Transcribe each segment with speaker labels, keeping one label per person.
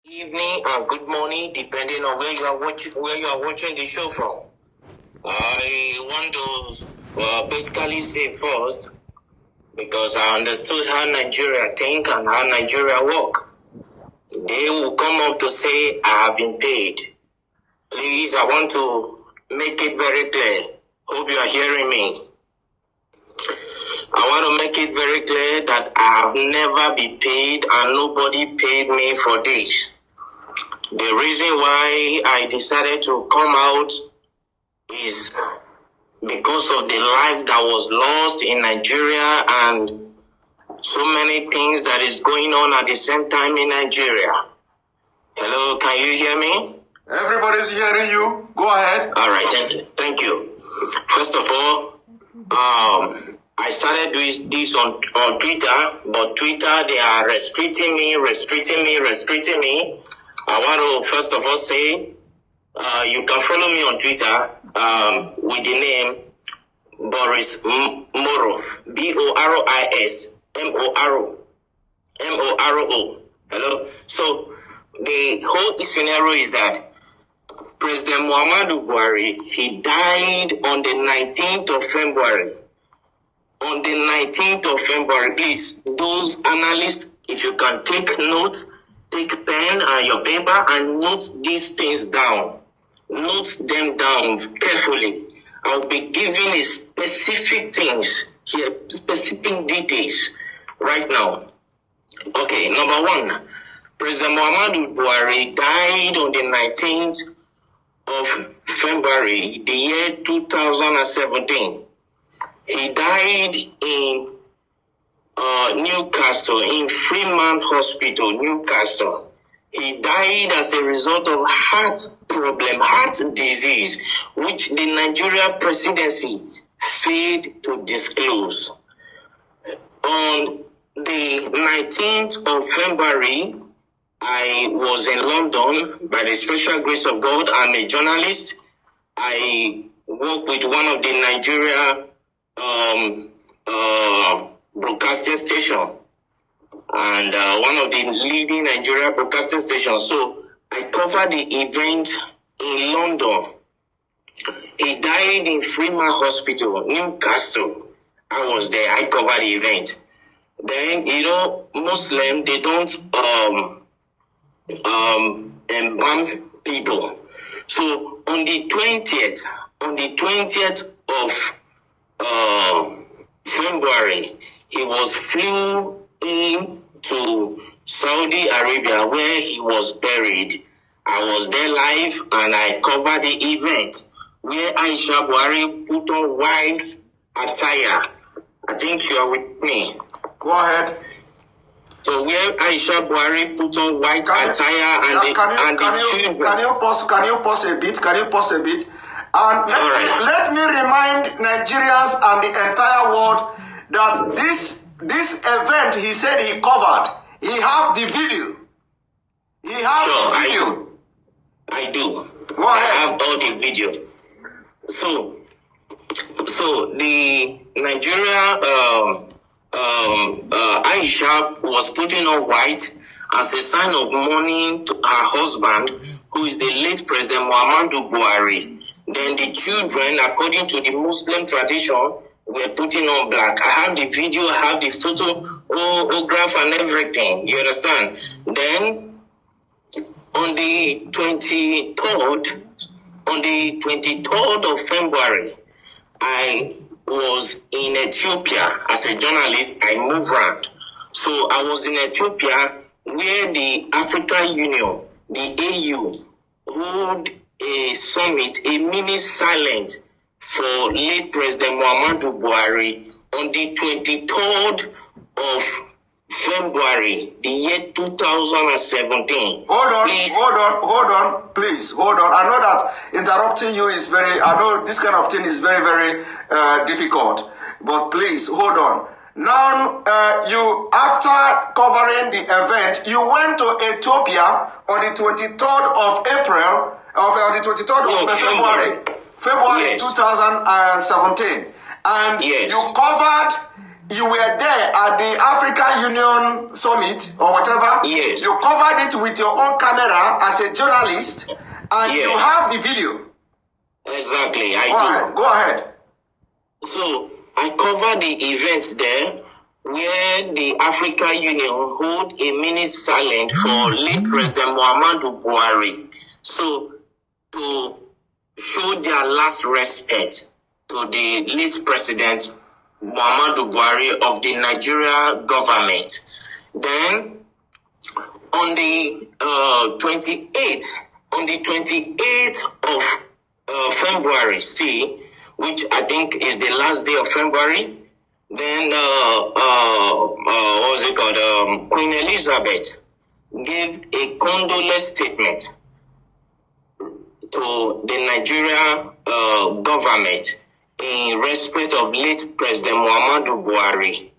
Speaker 1: Evening and good morning, depending on where you are watching the show from. I want to basically say first, because I understood how Nigeria think and how Nigeria work. They will come up to say, I have been paid. Please, I want to make it very clear. Hope you are hearing me. I want to make it very clear that I have never been paid and nobody paid me for this. The reason why I decided to come out is because of the life that was lost in Nigeria and so many things that is going on at the same time in Nigeria. Hello, can you hear me?
Speaker 2: Everybody's hearing you. Go ahead.
Speaker 1: All right, thank you. First of all, I started doing this on Twitter, but Twitter, they are restricting me. I want to first of all say, you can follow me on Twitter with the name Boris Moro, Boris Moro. Hello. So the whole scenario is that President Muhammadu Buhari, he died on the 19th of February. On the 19th of February, please, those analysts, if you can take notes, take pen and your paper and note these things down. Note them down carefully. I'll be giving you specific things here, specific details right now. Okay, number one, President Muhammadu Buhari died on the 19th of February, the year 2017. He died in Newcastle, in Freeman Hospital, Newcastle. He died as a result of heart disease, which the Nigeria presidency failed to disclose. On the 19th of February, I was in London by the special grace of God. I'm a journalist. I work with one of the Nigeria broadcasting station and one of the leading Nigeria broadcasting stations. So I covered the event in London. He died in Freeman Hospital, Newcastle. I was there. I covered the event. Then, Muslim, they don't embalm people. So on the 20th of February, he was flew in to Saudi Arabia where he was buried. I was there live and I covered the event where Aisha Buhari put on white attire. I think you are with me.
Speaker 2: Go ahead.
Speaker 1: So where Aisha Buhari put on white attire
Speaker 2: Can you pause a bit? And let me remind Nigerians and the entire world that this event he said he covered, he have the video.
Speaker 1: I do.
Speaker 2: Go ahead.
Speaker 1: I have all the video. So the Nigeria Aisha was putting on white as a sign of mourning to her husband, who is the late President Muhammadu Buhari. Then the children, according to the Muslim tradition, were putting on black. I have the video, I have the photograph and everything. You understand? Then on the 23rd of February, I was in Ethiopia as a journalist. I moved around. So I was in Ethiopia where the African Union, the AU, held a summit, a mini silence for late President Muhammadu Buhari on the 23rd of February, the year 2017.
Speaker 2: Hold on, please. I know that interrupting you is I know this kind of thing is very, very difficult. But please, hold on. Now, you, after covering the event, you went to Ethiopia on the 23rd of April, on the 23rd of February
Speaker 1: Yes.
Speaker 2: 2017. And
Speaker 1: Yes.
Speaker 2: you covered You were there at the African Union Summit or whatever.
Speaker 1: Yes.
Speaker 2: You covered it with your own camera as a journalist, and
Speaker 1: Yes.
Speaker 2: you have the video.
Speaker 1: Exactly, I do.
Speaker 2: Go ahead.
Speaker 1: So I covered the events there where the African Union hold a minute silent for late President Muhammadu Buhari. So to show their last respect to the late President Muhammadu Buhari of the Nigeria government. Then on the 28th of February, which I think is the last day of February, then what was it called? Queen Elizabeth gave a condolence statement to the Nigeria government in respect of late President Muhammadu Buhari,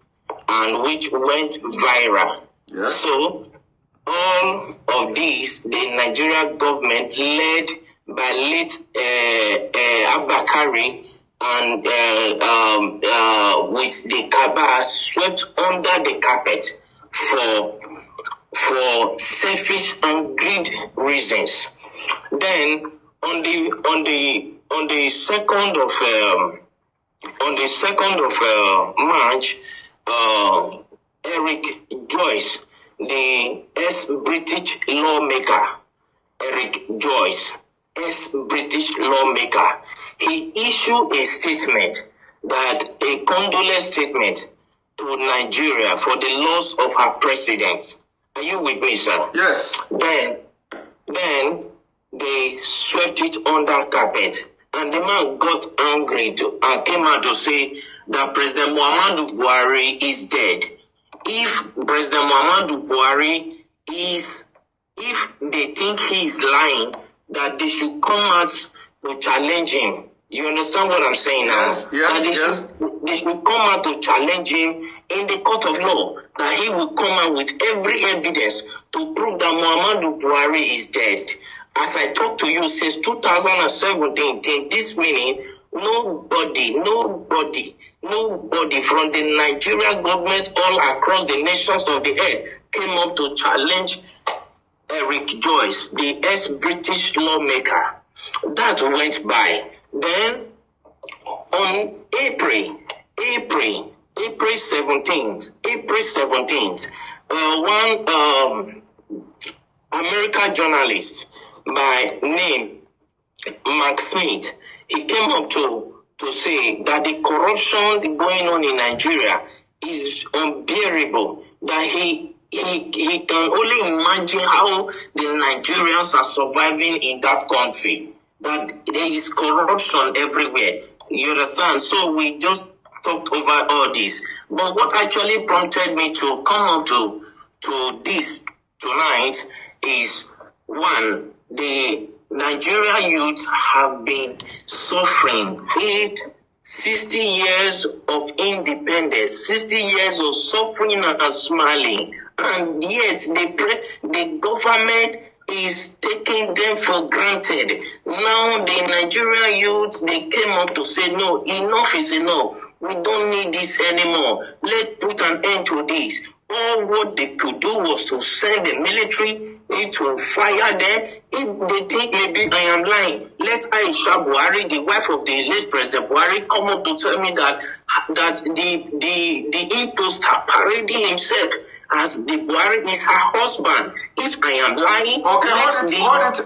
Speaker 1: and which went viral.
Speaker 2: Yes.
Speaker 1: So all of these, the Nigeria government led by late Abakari and with the Kaaba swept under the carpet for selfish and greed reasons. Then on the 2nd of March, Eric Joyce, the ex-British lawmaker, ex-British lawmaker, he issued a statement, a condolence statement to Nigeria for the loss of her president. Are you with me, sir?
Speaker 2: Yes.
Speaker 1: Then they swept it under carpet, and the man got angry and came out to say that President Muhammadu Buhari is dead. If President Muhammadu Buhari if they think he is lying, that they should come out to challenge him. You understand what I'm saying now?
Speaker 2: Yes.
Speaker 1: They should come out to challenge him in the court of law, that he will come out with every evidence to prove that Muhammadu Buhari is dead. As I talk to you since 2017, till this minute, nobody from the Nigerian government all across the nations of the earth came up to challenge Eric Joyce, the ex-British lawmaker. That went by. Then on April 17th, one American journalist by name Mark Smith, he came up to say that the corruption going on in Nigeria is unbearable, that he can only imagine how the Nigerians are surviving in that country, that there is corruption everywhere. You understand? So we just talked over all this. But what actually prompted me to come up to this tonight is, one, the Nigerian youth have been suffering 60 years of independence, 60 years of suffering and smiling, and yet the government is taking them for granted. Now the Nigerian youths, they came up to say, no, enough is enough. We don't need this anymore. Let's put an end to this. All what they could do was to send the military to fire them. If they think maybe I am lying, let Aisha Buhari, the wife of the late President Buhari, come up to tell me that the imposter parading himself as the Buhari is her husband. If I am lying,
Speaker 2: okay,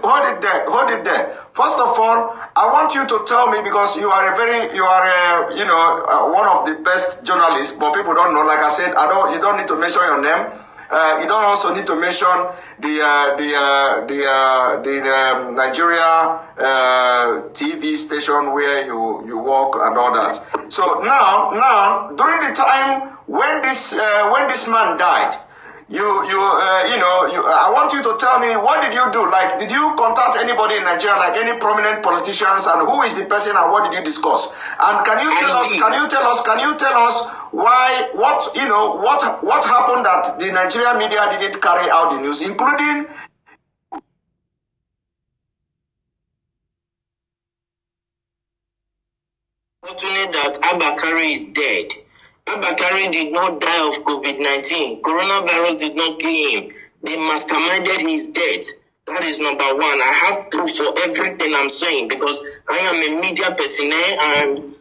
Speaker 2: hold it there. First of all, I want you to tell me, because you are one of the best journalists, but people don't know. Like I said, you don't need to mention your name. You don't also need to mention the Nigeria TV station where you work and all that. So now during the time when this man died, I want you to tell me, what did you do? Like, did you contact anybody in Nigeria, like any prominent politicians, and who is the person and what did you discuss? And can you tell us why, what happened that the Nigerian media didn't carry out the news, including
Speaker 1: fortunate that Abakari is dead. Abakari did not die of COVID-19. Coronavirus did not kill him. They masterminded his death. That is number one. I have proof for everything I'm saying because I am a media personnel and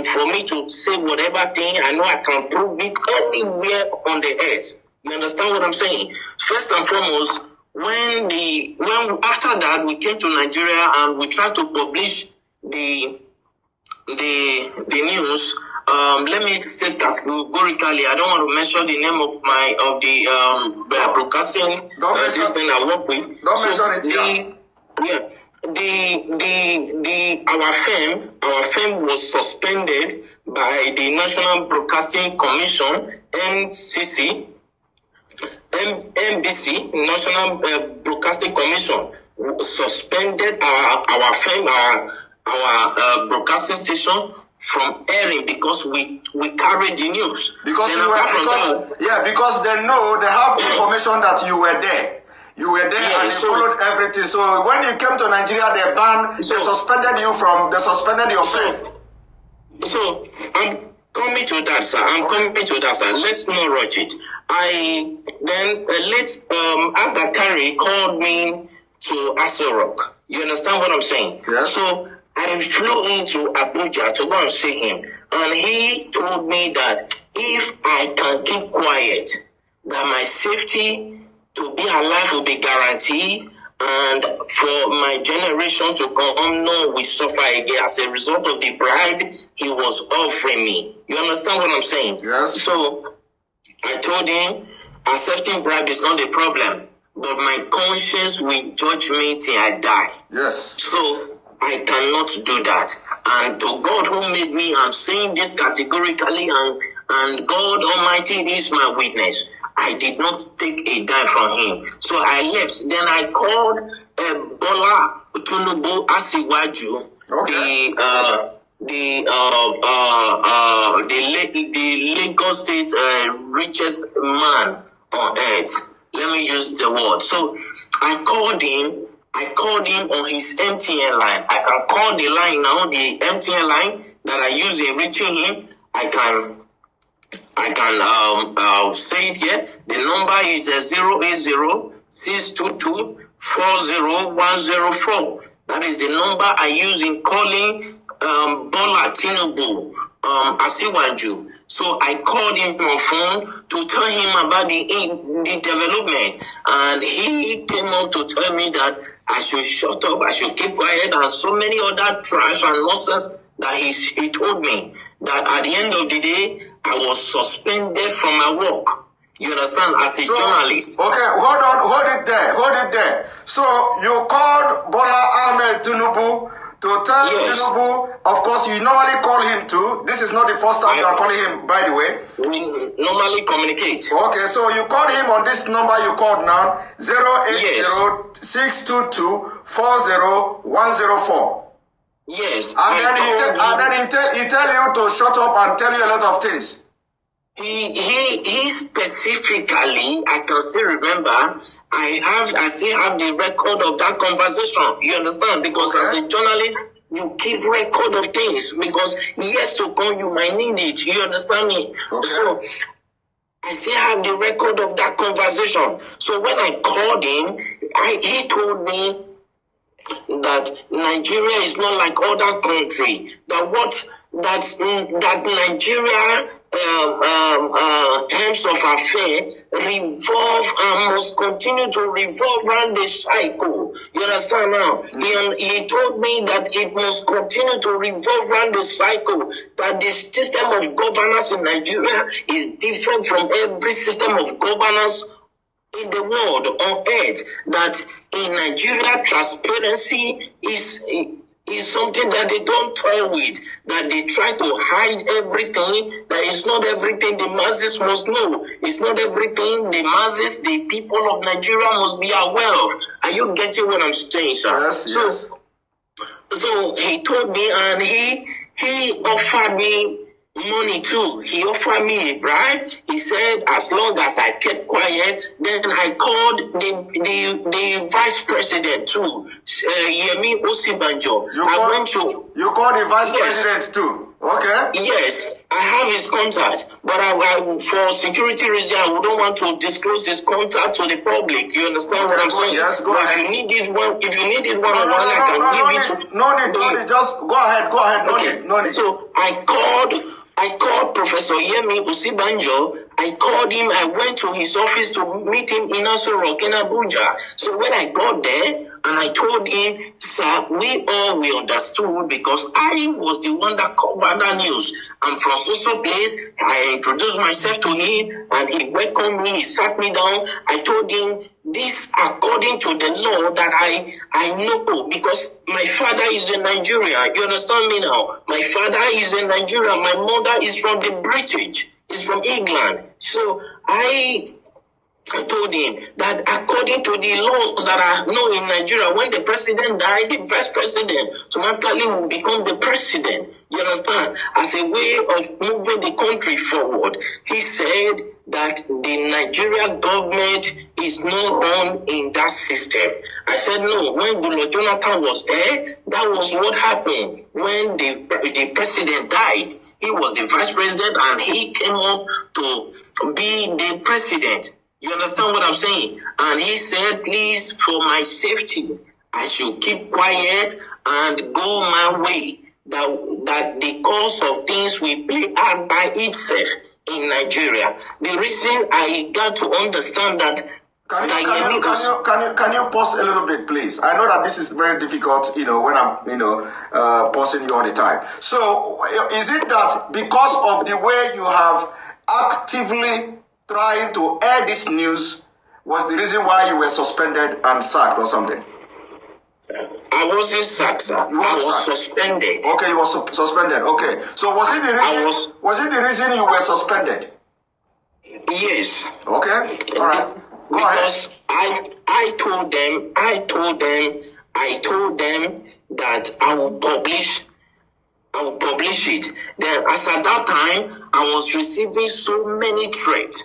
Speaker 1: for me to say whatever thing, I know I can prove it anywhere on the earth. You understand what I'm saying? First and foremost, when after that we came to Nigeria and we tried to publish the news. Let me state categorically. I don't want to mention the name of the broadcasting this thing I work with.
Speaker 2: Don't mention
Speaker 1: it. Our firm was suspended by the National Broadcasting Commission, NCC, NBC, National Broadcasting Commission, suspended our firm, our broadcasting station from airing because we carried the news.
Speaker 2: Because they know they have information that you were there. You were there and they followed everything. So when you came to Nigeria, they suspended your firm.
Speaker 1: So I'm coming to that, sir. Let's not rush it. Abakari called me to Aso Rock. You understand what I'm saying?
Speaker 2: Yes.
Speaker 1: So I flew into Abuja to go and see him, and he told me that if I can keep quiet, that my safety to be alive will be guaranteed, and for my generation to come, no will suffer again as a result of the bribe he was offering me. You understand what I'm saying?
Speaker 2: Yes.
Speaker 1: So I told him accepting bribe is not the problem, but my conscience will judge me till I die.
Speaker 2: Yes.
Speaker 1: So I cannot do that. And to God who made me, I'm saying this categorically, and God Almighty is my witness. I did not take a dime from him. So I left. Then I called Bola Tinubu Asiwaju, the Lagos State richest man on earth. Let me use the word. So I called him on his MTN line. I can call the line now, the MTN line that I use in reaching him. I can say it here. The number is 080-622-40104. That is the number I use in calling Bola Tinubu Asiwaju. So I called him on phone to tell him about the development, and he came up to tell me that I should shut up, I should keep quiet, and so many other trash and nonsense that he told me that at the end of the day I was suspended from my work. You understand? As a journalist.
Speaker 2: Okay, hold it there. So you called Bola Ahmed Tinubu to tell Tinubu, of course you normally call him too. This is not the first time you are calling him, by the way.
Speaker 1: We normally communicate.
Speaker 2: Okay, so you called him on this number you called now, 080-622-40104.
Speaker 1: Yes.
Speaker 2: And then he tell you to shut up and tell you a lot of things.
Speaker 1: He specifically, I can still remember, I still have the record of that conversation. You understand? Because as a journalist, you keep record of things because years to come you might need it. You understand me?
Speaker 2: Okay.
Speaker 1: So I still have the record of that conversation. So when I called him, he told me that Nigeria is not like other countries. That Nigeria ends of affair revolve and must continue to revolve around the cycle. You understand now? He told me that it must continue to revolve around the cycle, that the system of governance in Nigeria is different from every system of governance in the world on earth, that in Nigeria transparency is something that they don't toy with, that they try to hide everything, that it's not everything the masses must know. It's not everything the masses, the people of Nigeria must be aware of. Are you getting what I'm saying, sir?
Speaker 2: Yes.
Speaker 1: So he told me, and he offered me money too. He offered me a bribe. He said as long as I kept quiet, then I called the vice president too, Yemi Osibanjo.
Speaker 2: You called the vice president too. Okay.
Speaker 1: Yes, I have his contact, but I for security reasons, I wouldn't want to disclose his contact to the public. You understand what I'm saying?
Speaker 2: Yes, go ahead.
Speaker 1: If you need it one-on-one, I can give it to.
Speaker 2: No need. Just go ahead.
Speaker 1: Okay.
Speaker 2: No need.
Speaker 1: So I called Professor Yemi Osibanjo. I called him. I went to his office to meet him in Aso Rock in Abuja. So when I got there and I told him, sir, we understood because I was the one that covered that news. I'm from so place. I introduced myself to him and he welcomed me. He sat me down. I told him this according to the law that I know because my father is in Nigeria. You understand me now? My father is in Nigeria. My mother is from the British. Is from England. So I told him that according to the laws that are known in Nigeria, when the president died, the vice president automatically will become the president. You understand? As a way of moving the country forward. He said that the Nigerian government is not run in that system. I said, no, when Goodluck Jonathan was there, that was what happened. When the president died, he was the vice president and he came up to be the president. You understand what I'm saying? And he said, please, for my safety, I should keep quiet and go my way. That the course of things will play out by itself in Nigeria. The reason I got to understand that.
Speaker 2: Can you pause a little bit, please? I know that this is very difficult, when I'm, pausing you all the time. So, is it that because of the way you have actively trying to air this news was the reason why you were suspended and sacked or something?
Speaker 1: I wasn't sacked, sir. I was suspended.
Speaker 2: Okay, you were suspended. Okay. So was it the reason you were suspended?
Speaker 1: Yes.
Speaker 2: Okay. All right. Go
Speaker 1: because
Speaker 2: ahead.
Speaker 1: I told them that I will publish it. Then as at that time, I was receiving so many threats.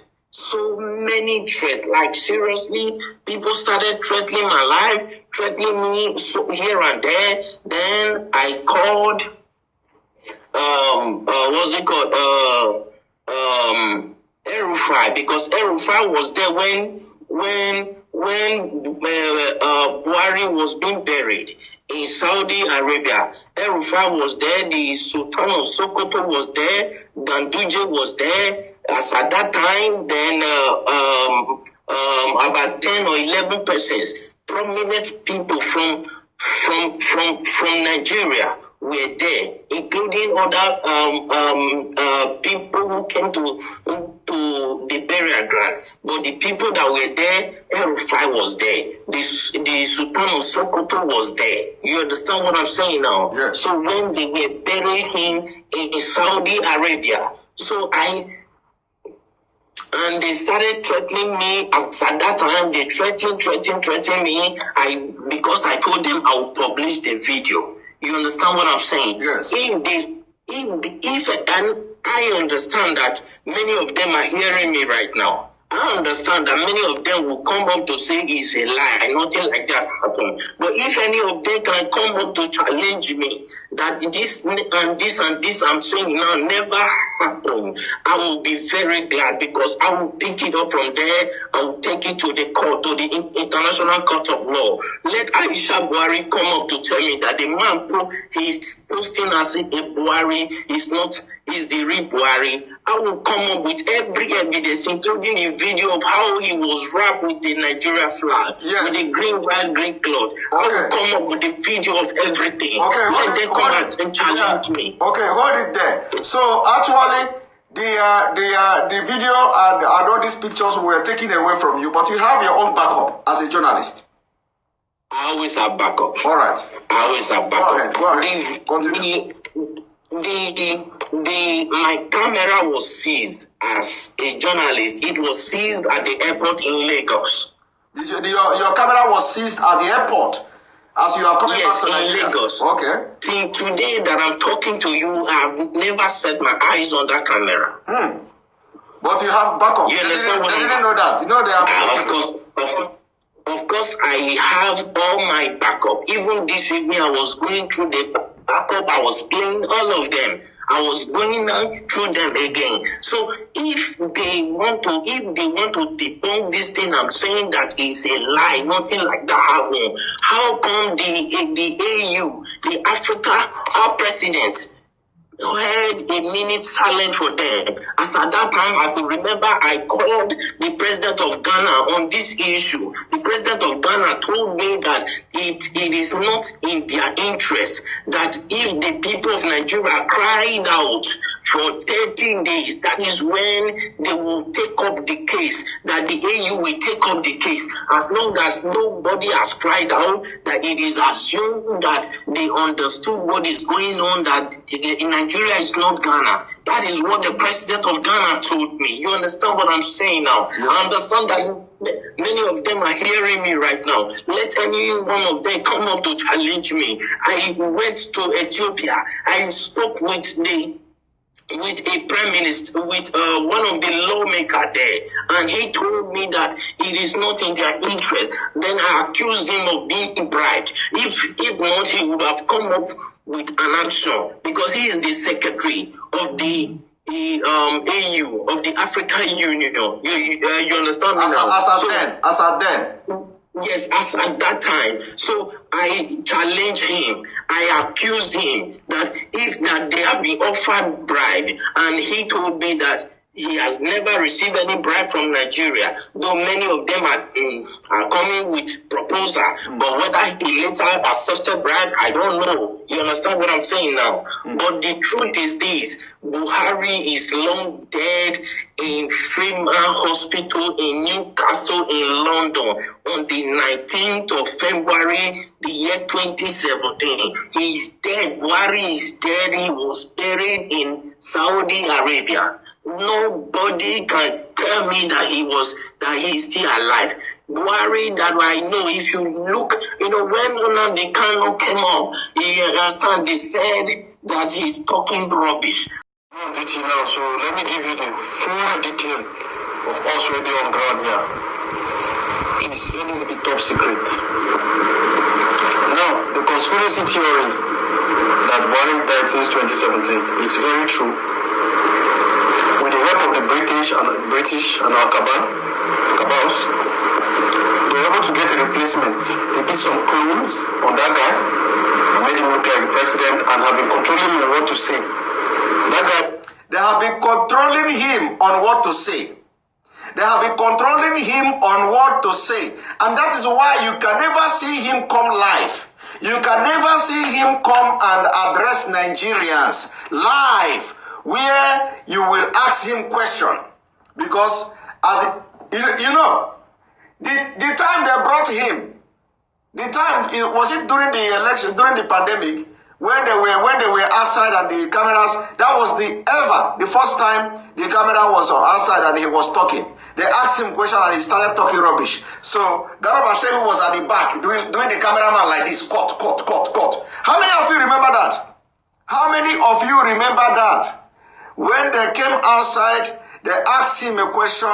Speaker 1: Like seriously, people started threatening my life, threatening me here and there. Then I called, El-Rufai, because El-Rufai was there when Buhari was being buried in Saudi Arabia. El-Rufai was there, the Sultan of Sokoto was there, Ganduje was there. As at that time, then about 10 or 11 persons, prominent people from Nigeria were there, including other people who came to the burial ground. But the people that were there, El-Rufai was there. The Sultan of Sokoto was there. You understand what I'm saying now?
Speaker 2: Yes.
Speaker 1: So when they were buried him in Saudi Arabia, and they started threatening me. At that time, they threatened me. Because I told them I would publish the video. You understand what I'm saying?
Speaker 2: Yes.
Speaker 1: And I understand that many of them are hearing me right now. I understand that many of them will come up to say it's a lie, nothing like that happened. But if any of them can come up to challenge me that this and this I'm saying now never happened, I will be very glad because I will pick it up from there. I will take it to the court, to the International Court of Law. Let Aisha Buhari come up to tell me that the man he's posting as a Buhari is the real Buhari. I will come up with every evidence, including the video of how he was wrapped with the Nigeria flag, with the white, green cloth.
Speaker 2: Okay.
Speaker 1: I will come up with the video of everything.
Speaker 2: Okay,
Speaker 1: let them come out and challenge me.
Speaker 2: Okay, hold it there. So actually, the video and all these pictures were taken away from you, but you have your own backup as a journalist.
Speaker 1: I always have backup.
Speaker 2: All right.
Speaker 1: I always have backup.
Speaker 2: Go ahead. Continue.
Speaker 1: My camera was seized as a journalist. It was seized at the airport in Lagos.
Speaker 2: Your camera was seized at the airport as you are coming back to Nigeria?
Speaker 1: Yes, in Lagos.
Speaker 2: Okay.
Speaker 1: Till today that I'm talking to you, I've never set my eyes on that camera.
Speaker 2: But you have backup.
Speaker 1: You understand what I
Speaker 2: didn't know that. You know they have
Speaker 1: Of course, I have all my backup. Even this evening, I was going through the backup. I was playing all of them. I was going through them again. So if they want to debunk this thing, I'm saying that it's a lie. Nothing like that happened. How come the AU, the Africa, our presidents, had a minute silent for them? As at that time, I could remember I called the president of Ghana on this issue. The president of Ghana told me that it is not in their interest that if the people of Nigeria cried out for 30 days, that is when they will take up the case, that the AU will take up the case. As long as nobody has cried out, that it is assumed that they understood what is going on, that in Nigeria is not Ghana. That is what the president of Ghana told me. You understand what I'm saying now? Yeah. I understand that many of them are hearing me right now. Let any one of them come up to challenge me. I went to Ethiopia. I spoke with a prime minister, with one of the lawmakers there, and he told me that it is not in their interest. Then I accused him of being bribed. If not, he would have come up with an action, because he is the secretary of the AU, of the African Union. You understand me now?
Speaker 2: As at then.
Speaker 1: Yes, as at that time. So I challenged him. I accused him that they have been offered bribe, and he told me that he has never received any bribe from Nigeria, though many of them are coming with proposal. But whether he later accepted bribe, I don't know. You understand what I'm saying now? But the truth is this: Buhari is long dead in Freeman Hospital in Newcastle in London on the 19th of February, the year 2017. He's dead. Buhari is dead. He was buried in Saudi Arabia. Nobody can tell me that he's still alive. Buhari, that I know, if you look, when Nnamdi Kanu came up, you understand, they said that he's talking rubbish.
Speaker 3: Now, so let me give you the full detail of us really on ground here. Please, let this be top secret. Now, the conspiracy theory that Buhari died since 2017 is very true. With the help of the British and our cabals, they were able to get a replacement. They did some clones on that guy, made him look like the president, and have been controlling him on what to say. That guy.
Speaker 2: They have been controlling him on what to say. They have been controlling him on what to say. And that is why you can never see him come live. You can never see him come and address Nigerians live, where you will ask him question. Because, the time they brought him, was it during the election, during the pandemic, when they were outside and the cameras, that was the first time the camera was outside and he was talking. They asked him question and he started talking rubbish. So Garba Shehu was at the back doing the cameraman like this, cut. How many of you remember that? How many of you remember that? When they came outside, they asked him a question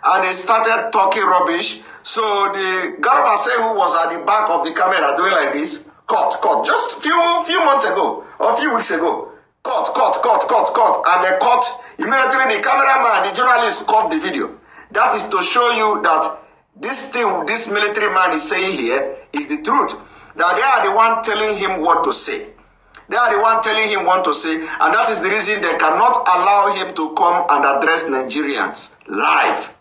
Speaker 2: and he started talking rubbish. So the Garba Shehu was at the back of the camera doing like this. Cut. Just few months ago, or a few weeks ago. Cut. And they cut. Immediately the cameraman, the journalist cut the video. That is to show you that this military man is saying here is the truth. That they are the one telling him what to say. They are the one telling him what to say. And that is the reason they cannot allow him to come and address Nigerians live.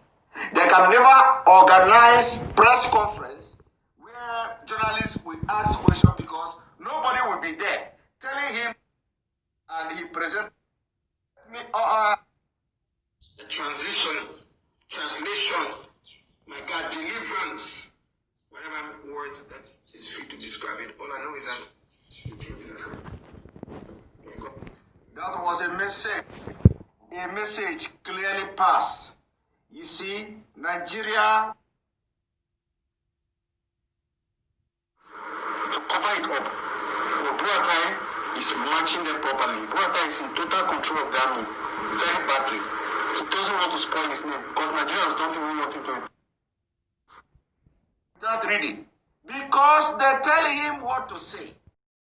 Speaker 2: They can never organize press conference where journalists will ask questions because nobody will be there telling him, and he present me
Speaker 1: the translation, my God, deliverance, whatever words that is fit to describe it. All I know is that
Speaker 2: that was a message clearly passed. You see, Nigeria
Speaker 3: to cover it up. But Buratai is matching them properly. Buratai is in total control of the army, very badly. He doesn't want to spoil his name because Nigerians don't even want him to.
Speaker 2: Without reading. Because they tell him what to say.